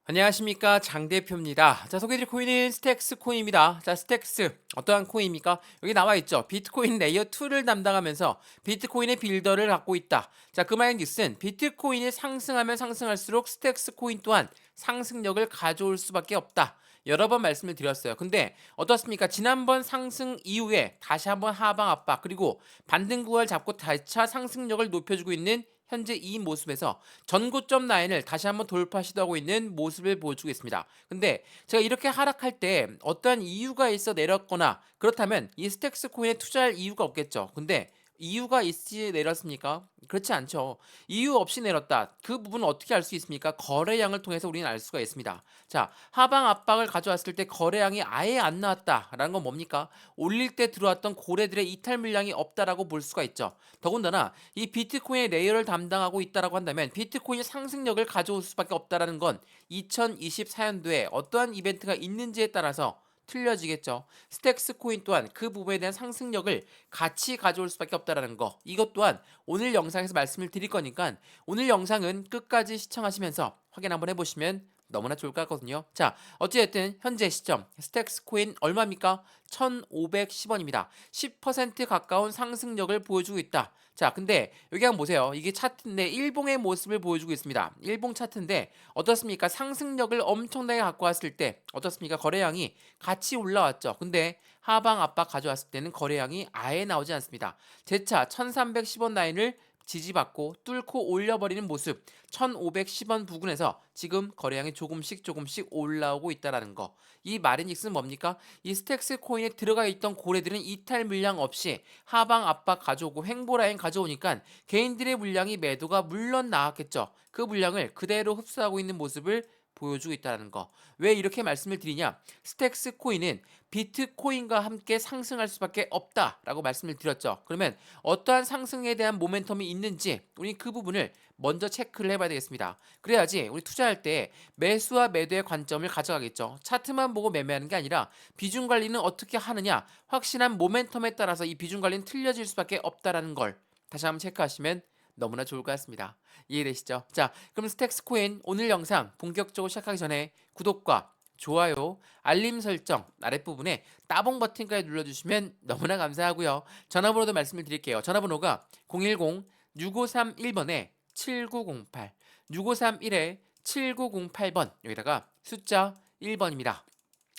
안녕하십니까, 장 대표입니다. 자, 소개해드릴 코인은 스택스 코인입니다. 자, 스택스 어떠한 코인입니까? 여기 나와 있죠. 비트코인 레이어 2를 담당하면서 비트코인의 빌더를 갖고 있다. 자, 그 말인즉슨 비트코인이 상승하면 상승할수록 스택스 코인 또한 상승력을 가져올 수밖에 없다. 여러 번 말씀을 드렸어요. 근데 어떻습니까? 지난번 상승 이후에 다시 한번 하방 압박, 그리고 반등 구간을 잡고 다차 상승력을 높여주고 있는 현재 이 모습에서 전고점 라인을 다시 한번 돌파 시도하고 있는 모습을 보여주고 있습니다. 근데 제가 이렇게 하락할 때 어떠한 이유가 있어 내렸거나 그렇다면 이 스택스 코인에 투자할 이유가 없겠죠. 근데 이유가 있이 내렸습니까? 그렇지 않죠. 이유 없이 내렸다. 그 부분은 어떻게 알 수 있습니까? 거래량을 통해서 우리는 알 수가 있습니다. 자, 하방 압박을 가져왔을 때 거래량이 아예 안 나왔다라는 건 뭡니까? 올릴 때 들어왔던 고래들의 이탈 물량이 없다라고 볼 수가 있죠. 더군다나 이 비트코인의 레이어를 담당하고 있다라고 한다면 비트코인의 상승력을 가져올 수밖에 없다라는 건 2024년도에 어떠한 이벤트가 있는지에 따라서 틀려지겠죠. 스택스 코인 또한 그 부분에 대한 상승력을 같이 가져올 수밖에 없다라는 거. 이것 또한 오늘 영상에서 말씀을 드릴 거니까 오늘 영상은 끝까지 시청하시면서 확인 한번 해보시면 너무나 좋을 것 같거든요. 자, 어찌됐든 현재 시점 스택스 코인 얼마입니까? 1,510원입니다. 10% 가까운 상승력을 보여주고 있다. 자, 근데 여기 한번 보세요. 이게 차트인데 일봉의 모습을 보여주고 있습니다. 일봉 차트인데 어떻습니까? 상승력을 엄청나게 갖고 왔을 때 어떻습니까? 거래량이 같이 올라왔죠. 근데 하방 압박 가져왔을 때는 거래량이 아예 나오지 않습니다. 재차 1310원 라인을 지지받고 뚫고 올려버리는 모습, 1510원 부근에서 지금 거래량이 조금씩 올라오고 있다는 거. 이 말인즉슨 뭡니까? 이 스택스 코인에 들어가 있던 고래들은 이탈 물량 없이 하방 압박 가져오고 횡보 라인 가져오니까 개인들의 물량이 매도가 물론 나왔겠죠. 그 물량을 그대로 흡수하고 있는 모습을 보여주고 있다는 거. 왜 이렇게 말씀을 드리냐? 스택스 코인은 비트코인과 함께 상승할 수밖에 없다라고 말씀을 드렸죠. 그러면 어떠한 상승에 대한 모멘텀이 있는지 우리 그 부분을 먼저 체크를 해봐야 되겠습니다. 그래야지 우리 투자할 때 매수와 매도의 관점을 가져가겠죠. 차트만 보고 매매하는 게 아니라 비중 관리는 어떻게 하느냐, 확실한 모멘텀에 따라서 이 비중 관리는 틀려질 수밖에 없다라는 걸 다시 한번 체크하시면 너무나 좋을 것 같습니다. 이해되시죠? 자, 그럼 스택스 코인 오늘 영상 본격적으로 시작하기 전에 구독과 좋아요, 알림 설정 아랫부분에 따봉 버튼까지 눌러주시면 너무나 감사하고요. 전화번호도 말씀을 드릴게요. 전화번호가 010-6531번에 7908, 6531에 7908번, 여기다가 숫자 1번입니다.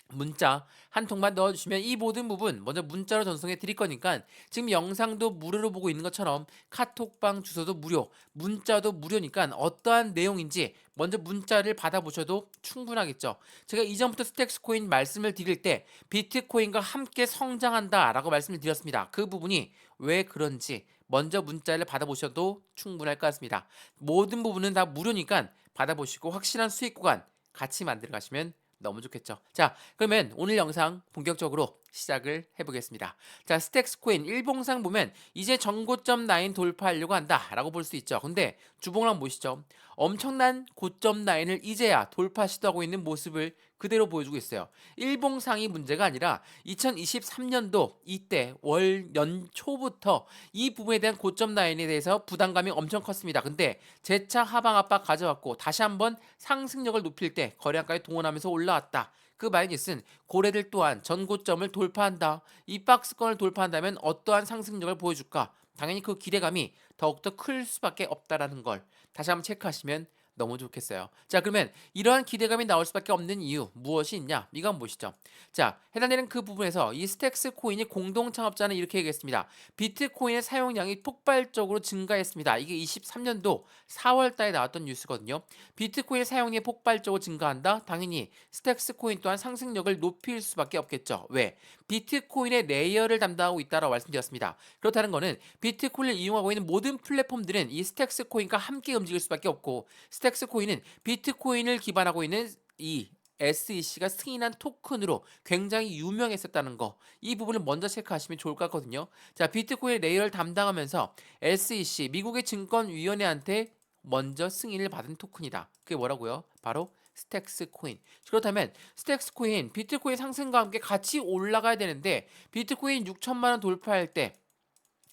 문자 한 통만 넣어주시면 이 모든 부분 먼저 문자로 전송해 드릴 거니까 지금 영상도 무료로 보고 있는 것처럼 카톡방 주소도 무료, 문자도 무료니까 어떠한 내용인지 먼저 문자를 받아보셔도 충분하겠죠. 제가 이전부터 스택스 코인 말씀을 드릴 때 비트코인과 함께 성장한다라고 말씀을 드렸습니다. 그 부분이 왜 그런지 먼저 문자를 받아보셔도 충분할 것 같습니다. 모든 부분은 다 무료니까 받아보시고 확실한 수익 구간 같이 만들어 가시면 너무 좋겠죠. 자, 그러면 오늘 영상 본격적으로 시작을 해보겠습니다. 자, 스택스 코인 일봉상 보면 이제 전고점 라인 돌파하려고 한다라고 볼 수 있죠. 근데 주봉을 한번 보시죠. 엄청난 고점 라인을 이제야 돌파 시도하고 있는 모습을 그대로 보여주고 있어요. 일봉상이 문제가 아니라 2023년도 이때 월 연초부터 이 부분에 대한 고점 라인에 대해서 부담감이 엄청 컸습니다. 근데 재차 하방 압박 가져왔고 다시 한번 상승력을 높일 때 거래량까지 동원하면서 올라왔다. 그 말인즉슨 고래들 또한 전고점을 돌파한다. 이 박스권을 돌파한다면 어떠한 상승력을 보여줄까? 당연히 그 기대감이 더욱더 클 수밖에 없다라는 걸 다시 한번 체크하시면 너무 좋겠어요. 자, 그러면 이러한 기대감이 나올 수밖에 없는 이유 무엇이 있냐? 이거 한번 보시죠. 자, 해당되는 그 부분에서 이 스택스 코인이 공동 창업자는 이렇게 얘기했습니다. 비트코인의 사용량이 폭발적으로 증가했습니다. 이게 23년도 4월 달에 나왔던 뉴스거든요. 비트코인의 사용량이 폭발적으로 증가한다? 당연히 스택스 코인 또한 상승력을 높일 수밖에 없겠죠. 왜? 비트코인의 레이어를 담당하고 있다라고 말씀드렸습니다. 그렇다는 거는 비트코인을 이용하고 있는 모든 플랫폼들은 이 스택스 코인과 함께 움직일 수밖에 없고 스택스 코인은 비트코인을 기반하고 있는 이 SEC가 승인한 토큰으로 굉장히 유명했었다는 거. 이 부분을 먼저 체크하시면 좋을 것 같거든요. 자, 비트코인 레이어를 담당하면서 SEC, 미국의 증권위원회한테 먼저 승인을 받은 토큰이다. 그게 뭐라고요? 바로 스택스 코인. 그렇다면 스택스 코인, 비트코인 상승과 함께 같이 올라가야 되는데 비트코인 6천만 원 돌파할 때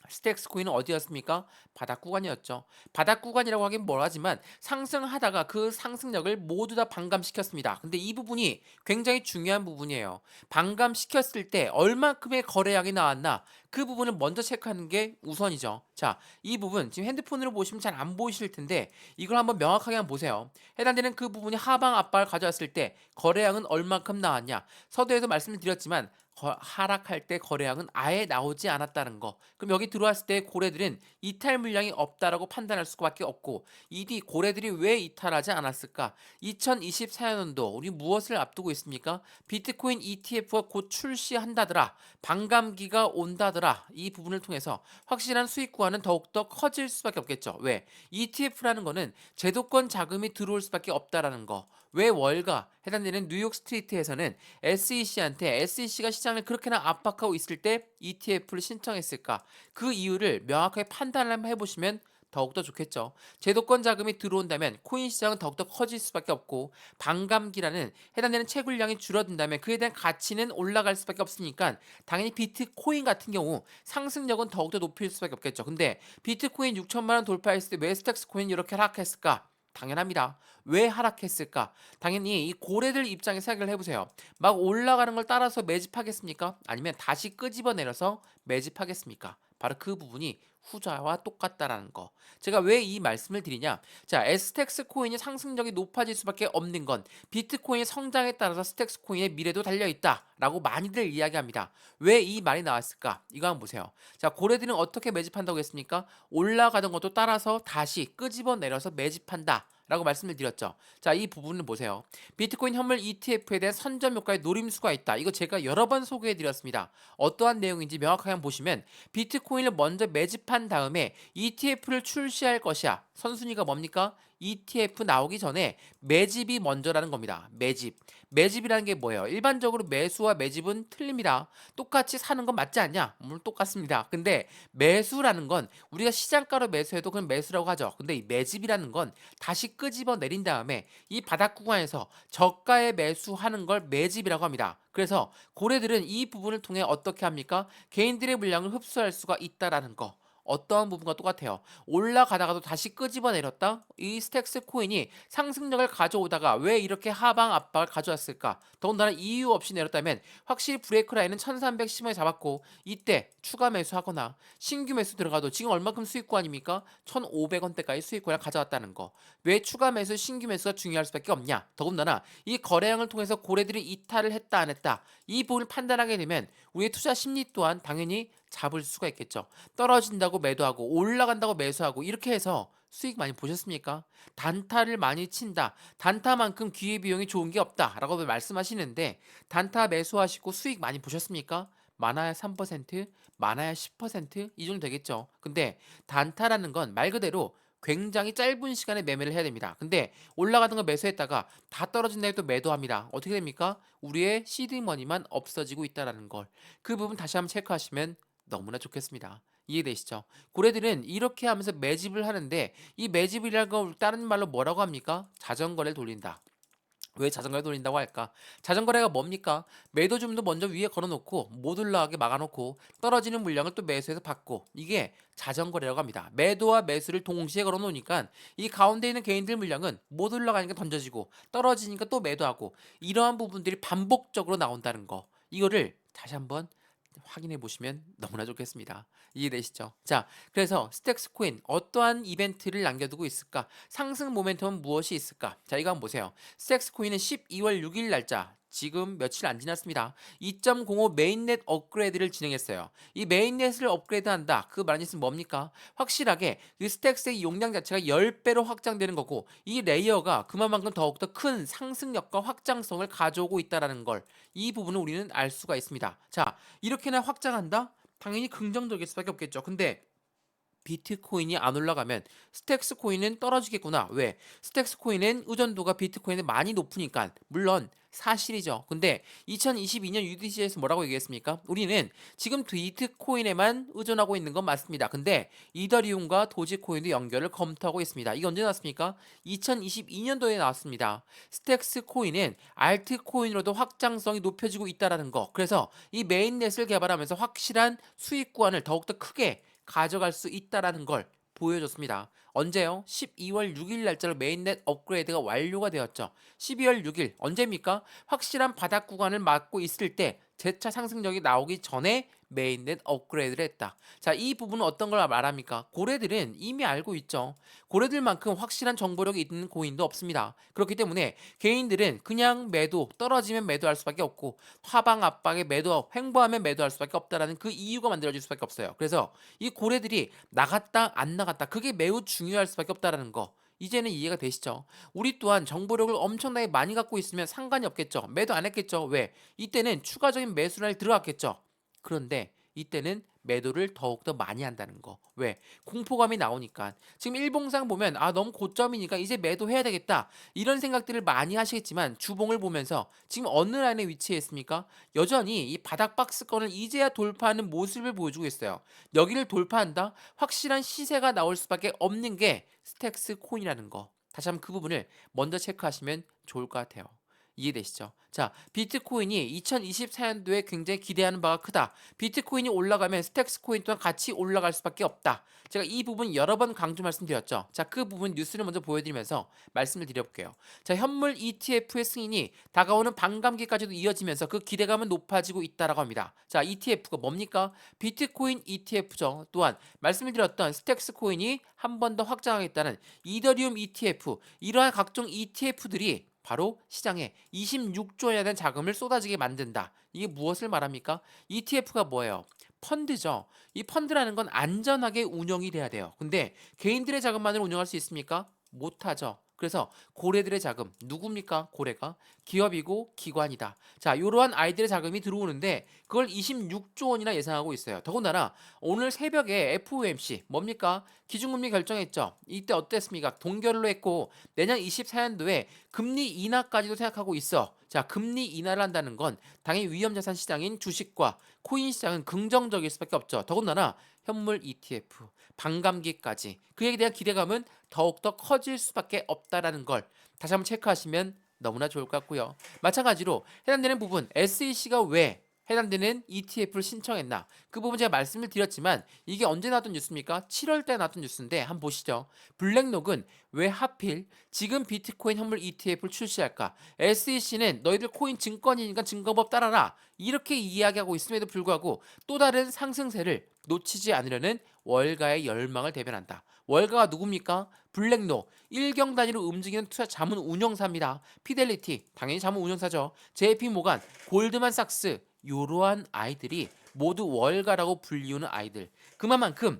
스택스 코인은 어디였습니까? 바닥 구간이었죠. 바닥 구간이라고 하긴 뭐하지만 상승하다가 그 상승력을 모두 다 반감시켰습니다. 근데 이 부분이 굉장히 중요한 부분이에요. 반감시켰을 때 얼마큼의 거래량이 나왔나 그 부분을 먼저 체크하는 게 우선이죠. 자, 이 부분 지금 핸드폰으로 보시면 잘 안 보이실 텐데 이걸 한번 명확하게 한번 보세요. 해당되는 그 부분이 하방 압박을 가져왔을 때 거래량은 얼마큼 나왔냐? 서두에서 말씀을 드렸지만 하락할 때 거래량은 아예 나오지 않았다는 거. 그럼 여기 들어왔을 때 고래들은 이탈 물량이 없다라고 판단할 수밖에 없고 이디 고래들이 왜 이탈하지 않았을까? 2024년도 우리 무엇을 앞두고 있습니까? 비트코인 ETF가 곧 출시한다더라. 반감기가 온다더라. 이 부분을 통해서 확실한 수익 구간은 더욱더 커질 수밖에 없겠죠. 왜? ETF라는 거는 제도권 자금이 들어올 수밖에 없다라는 거. 왜 월가 해당되는 뉴욕 스트리트에서는 SEC한테 SEC가 시장을 그렇게나 압박하고 있을 때 ETF를 신청했을까? 그 이유를 명확하게 판단을 한번 해보시면 더욱더 좋겠죠. 제도권 자금이 들어온다면 코인 시장은 더욱더 커질 수밖에 없고 반감기라는 해당되는 채굴량이 줄어든다면 그에 대한 가치는 올라갈 수밖에 없으니까 당연히 비트코인 같은 경우 상승력은 더욱더 높일 수밖에 없겠죠. 근데 비트코인 6천만 원 돌파했을 때 왜 스택스 코인이 이렇게 하락했을까? 당연합니다. 왜 하락했을까? 당연히 이 고래들 입장에 생각을 해보세요. 막 올라가는 걸 따라서 매집하겠습니까? 아니면 다시 끄집어내려서 매집하겠습니까? 바로 그 부분이 후자와 똑같다라는 거. 제가 왜 이 말씀을 드리냐? 자, 스택스 코인이 상승력이 높아질 수밖에 없는 건 비트코인의 성장에 따라서 스택스 코인의 미래도 달려 있다라고 많이들 이야기합니다. 왜 이 말이 나왔을까? 이거 한번 보세요. 자, 고래들은 어떻게 매집한다고 했습니까? 올라가던 것도 따라서 다시 끄집어내려서 매집한다. 라고 말씀을 드렸죠. 자, 이 부분을 보세요. 비트코인 현물 ETF에 대한 선점 효과의 노림수가 있다. 이거 제가 여러 번 소개해 드렸습니다. 어떠한 내용인지 명확하게 한번 보시면 비트코인을 먼저 매집한 다음에 ETF를 출시할 것이야. 선순위가 뭡니까? ETF 나오기 전에 매집이 먼저라는 겁니다. 매집. 매집이라는 게 뭐예요? 일반적으로 매수와 매집은 틀립니다. 똑같이 사는 건 맞지 않냐? 물론 똑같습니다. 근데 매수라는 건 우리가 시장가로 매수해도 그건 매수라고 하죠. 근데 이 매집이라는 건 다시 끄집어 내린 다음에 이 바닥 구간에서 저가에 매수하는 걸 매집이라고 합니다. 그래서 고래들은 이 부분을 통해 어떻게 합니까? 개인들의 물량을 흡수할 수가 있다라는 거. 어떠한 부분과 똑같아요. 올라가다가도 다시 끄집어 내렸다. 이 스택스 코인이 상승력을 가져오다가 왜 이렇게 하방 압박을 가져왔을까? 더군다나 이유 없이 내렸다면 확실히 브레이크 라인은 1310원에 잡았고 이때 추가 매수하거나 신규 매수 들어가도 지금 얼마큼 수익구 아닙니까? 1500원대까지 수익구를 가져왔다는 거. 왜 추가 매수 신규 매수가 중요할 수밖에 없냐? 더군다나 이 거래량을 통해서 고래들이 이탈을 했다 안 했다. 이 부분을 판단하게 되면 우리의 투자 심리 또한 당연히 잡을 수가 있겠죠. 떨어진다고 매도하고 올라간다고 매수하고 이렇게 해서 수익 많이 보셨습니까? 단타를 많이 친다. 단타만큼 기회비용이 좋은 게 없다라고 말씀하시는데 단타 매수하시고 수익 많이 보셨습니까? 많아야 3%, 많아야 10%이 정도 되겠죠. 근데 단타라는 건 말 그대로 굉장히 짧은 시간에 매매를 해야 됩니다. 근데 올라가는 거 매수했다가 다 떨어진다 해도 매도합니다. 어떻게 됩니까? 우리의 시드머니만 없어지고 있다는 걸. 그 부분 다시 한번 체크하시면 너무나 좋겠습니다. 이해되시죠? 고래들은 이렇게 하면서 매집을 하는데 이 매집이라는 걸 다른 말로 뭐라고 합니까? 자전거를 돌린다. 왜 자전거를 돌린다고 할까? 자전거래가 뭡니까? 매도 주문도 먼저 위에 걸어놓고 못 올라가게 막아놓고 떨어지는 물량을 또 매수해서 받고 이게 자전거래라고 합니다. 매도와 매수를 동시에 걸어놓으니까 이 가운데 있는 개인들 물량은 못 올라가니까 던져지고 떨어지니까 또 매도하고 이러한 부분들이 반복적으로 나온다는 거. 이거를 다시 한번 확인해 보시면 너무나 좋겠습니다. 이해되시죠? 자, 그래서 스택스 코인 어떠한 이벤트를 남겨두고 있을까? 상승 모멘텀은 무엇이 있을까? 자, 이거 한번 보세요. 스택스 코인은 12월 6일 날짜 지금 며칠 안 지났습니다. 2.05 메인넷 업그레이드를 진행했어요. 이 메인넷을 업그레이드한다. 그 말인즉슨 뭡니까? 확실하게 그 스택스의 용량 자체가 10배로 확장되는 거고 이 레이어가 그만큼 더욱더 큰 상승력과 확장성을 가져오고 있다는 걸 이 부분을 우리는 알 수가 있습니다. 자, 이렇게나 확장한다? 당연히 긍정적일 수밖에 없겠죠. 근데 비트코인이 안 올라가면 스택스 코인은 떨어지겠구나. 왜? 스택스 코인은 의존도가 비트코인에 많이 높으니까. 물론 사실이죠. 근데 2022년 UDC에서 뭐라고 얘기했습니까? 우리는 지금 비트코인에만 의존하고 있는 건 맞습니다. 근데 이더리움과 도지코인도 연결을 검토하고 있습니다. 이게 언제 나왔습니까? 2022년도에 나왔습니다. 스택스 코인은 알트코인으로도 확장성이 높여지고 있다라는 거. 그래서 이 메인넷을 개발하면서 확실한 수익 구간을 더욱더 크게 가져갈 수 있다라는 걸 보여줬습니다. 언제요? 12월 6일 날짜로 메인넷 업그레이드가 완료가 되었죠. 12월 6일 언제입니까? 확실한 바닥 구간을 맞고 있을 때 재차 상승력이 나오기 전에 메인넷 업그레이드를 했다. 자, 이 부분은 어떤 걸 말합니까? 고래들은 이미 알고 있죠. 고래들만큼 확실한 정보력이 있는 고인도 없습니다. 그렇기 때문에 개인들은 그냥 매도, 떨어지면 매도할 수밖에 없고 하방 압박에 매도, 횡보하면 매도할 수밖에 없다라는 그 이유가 만들어질 수밖에 없어요. 그래서 이 고래들이 나갔다 안 나갔다 그게 매우 중요할 수밖에 없다라는 거. 이제는 이해가 되시죠? 우리 또한 정보력을 엄청나게 많이 갖고 있으면 상관이 없겠죠. 매도 안 했겠죠. 왜? 이때는 추가적인 매수를 들어갔겠죠. 그런데 이때는 매도를 더욱더 많이 한다는 거. 왜? 공포감이 나오니까. 지금 일봉상 보면 너무 고점이니까 이제 매도해야 되겠다. 이런 생각들을 많이 하시겠지만 주봉을 보면서 지금 어느 라인에 위치해 있습니까? 여전히 이 바닥 박스권을 이제야 돌파하는 모습을 보여주고 있어요. 여기를 돌파한다? 확실한 시세가 나올 수밖에 없는 게 스택스 코인이라는 거. 다시 한번 그 부분을 먼저 체크하시면 좋을 것 같아요. 이해되시죠? 자, 비트코인이 2024년도에 굉장히 기대하는 바가 크다. 비트코인이 올라가면 스택스 코인 또한 같이 올라갈 수밖에 없다. 제가 이 부분 여러 번 강조 말씀드렸죠. 자, 그 부분 뉴스를 먼저 보여드리면서 말씀을 드려볼게요. 자, 현물 ETF의 승인이 다가오는 반감기까지도 이어지면서 그 기대감은 높아지고 있다라고 합니다. 자, ETF가 뭡니까? 비트코인 ETF죠. 또한 말씀을 드렸던 스택스 코인이 한 번 더 확장하겠다는 이더리움 ETF, 이러한 각종 ETF들이 바로 시장에 26조 원에 대한 자금을 쏟아지게 만든다. 이게 무엇을 말합니까? ETF가 뭐예요? 펀드죠. 이 펀드라는 건 안전하게 운영이 돼야 돼요. 근데 개인들의 자금만으로 운영할 수 있습니까? 못하죠. 그래서 고래들의 자금, 누굽니까? 고래가 기업이고 기관이다. 자, 이러한 아이들의 자금이 들어오는데 그걸 26조 원이나 예상하고 있어요. 더군다나 오늘 새벽에 FOMC 뭡니까? 기준금리 결정했죠. 이때 어땠습니까? 동결로 했고 내년 24년도에 금리 인하까지도 생각하고 있어. 자, 금리 인하를 한다는 건 당연히 위험자산 시장인 주식과 코인 시장은 긍정적일 수밖에 없죠. 더군다나 현물 ETF, 반감기까지 그에 대한 기대감은 더욱더 커질 수밖에 없다라는 걸 다시 한번 체크하시면 너무나 좋을 것 같고요. 마찬가지로 해당되는 부분 SEC가 왜 해당되는 ETF를 신청했나? 그 부분 제가 말씀을 드렸지만 이게 언제 나왔던 뉴스입니까? 7월 때 나왔던 뉴스인데 한번 보시죠. 블랙록은 왜 하필 지금 비트코인 현물 ETF를 출시할까? SEC는 너희들 코인 증권이니까 증거법 따라라. 이렇게 이야기하고 있음에도 불구하고 또 다른 상승세를 놓치지 않으려는 월가의 열망을 대변한다. 월가가 누굽니까? 블랙록, 일경 단위로 움직이는 투자 자문 운용사입니다. 피델리티, 당연히 자문 운용사죠. JP모간, 골드만삭스, 이러한 아이들이 모두 월가라고 불리우는 아이들. 그만큼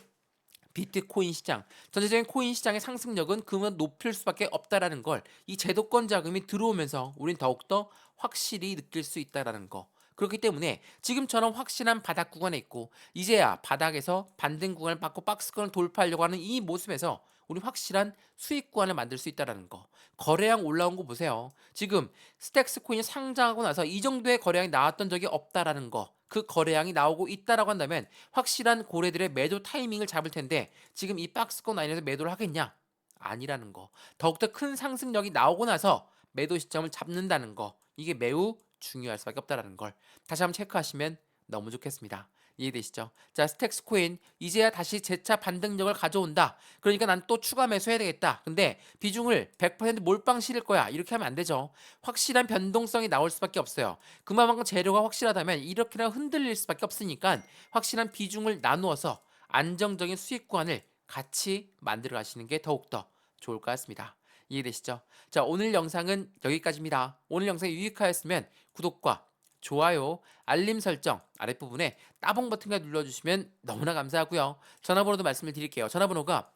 비트코인 시장, 전체적인 코인 시장의 상승력은 그만 높일 수밖에 없다라는 걸 이 제도권 자금이 들어오면서 우린 더욱더 확실히 느낄 수 있다라는 거. 그렇기 때문에 지금처럼 확실한 바닥 구간에 있고 이제야 바닥에서 반등 구간을 받고 박스권을 돌파하려고 하는 이 모습에서 우리 확실한 수익 구간을 만들 수 있다라는 거. 거래량 올라온 거 보세요. 지금 스택스 코인이 상장하고 나서 이 정도의 거래량이 나왔던 적이 없다라는 거. 그 거래량이 나오고 있다라고 한다면 확실한 고래들의 매도 타이밍을 잡을 텐데 지금 이 박스권 라인에서 매도를 하겠냐? 아니라는 거. 더욱더 큰 상승력이 나오고 나서 매도 시점을 잡는다는 거. 이게 매우 중요할 수밖에 없다라는 걸 다시 한번 체크하시면 너무 좋겠습니다. 이해되시죠? 자, 스택스 코인 이제야 다시 재차 반등력을 가져온다. 그러니까 난 또 추가 매수해야 되겠다. 근데 비중을 100% 몰빵 실을 거야. 이렇게 하면 안 되죠. 확실한 변동성이 나올 수밖에 없어요. 그만큼 재료가 확실하다면 이렇게나 흔들릴 수밖에 없으니까 확실한 비중을 나누어서 안정적인 수익 구간을 같이 만들어 가시는 게 더욱더 좋을 것 같습니다. 이해되시죠? 자, 오늘 영상은 여기까지입니다. 오늘 영상이 유익하였으면 구독과 좋아요, 알림 설정 아랫부분에 따봉 버튼을 눌러주시면 너무나 감사하고요. 전화번호도 말씀을 드릴게요. 전화번호가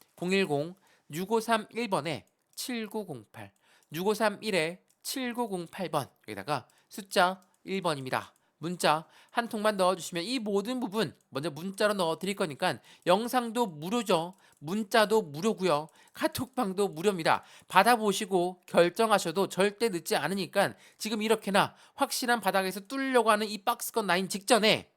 010-6531번에 7908, 6531에 7908번, 여기다가 숫자 1번입니다. 문자 한 통만 넣어주시면 이 모든 부분 먼저 문자로 넣어드릴 거니까 영상도 무료죠. 문자도 무료고요. 카톡방도 무료입니다. 받아보시고 결정하셔도 절대 늦지 않으니까 지금 이렇게나 확실한 바닥에서 뚫으려고 하는 이 박스권 라인 직전에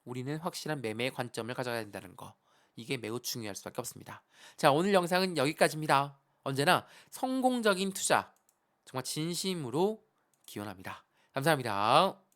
우리는 확실한 매매의 관점을 가져가야 된다는 거. 이게 매우 중요할 수밖에 없습니다. 자, 오늘 영상은 여기까지입니다. 언제나 성공적인 투자 정말 진심으로 기원합니다. 감사합니다.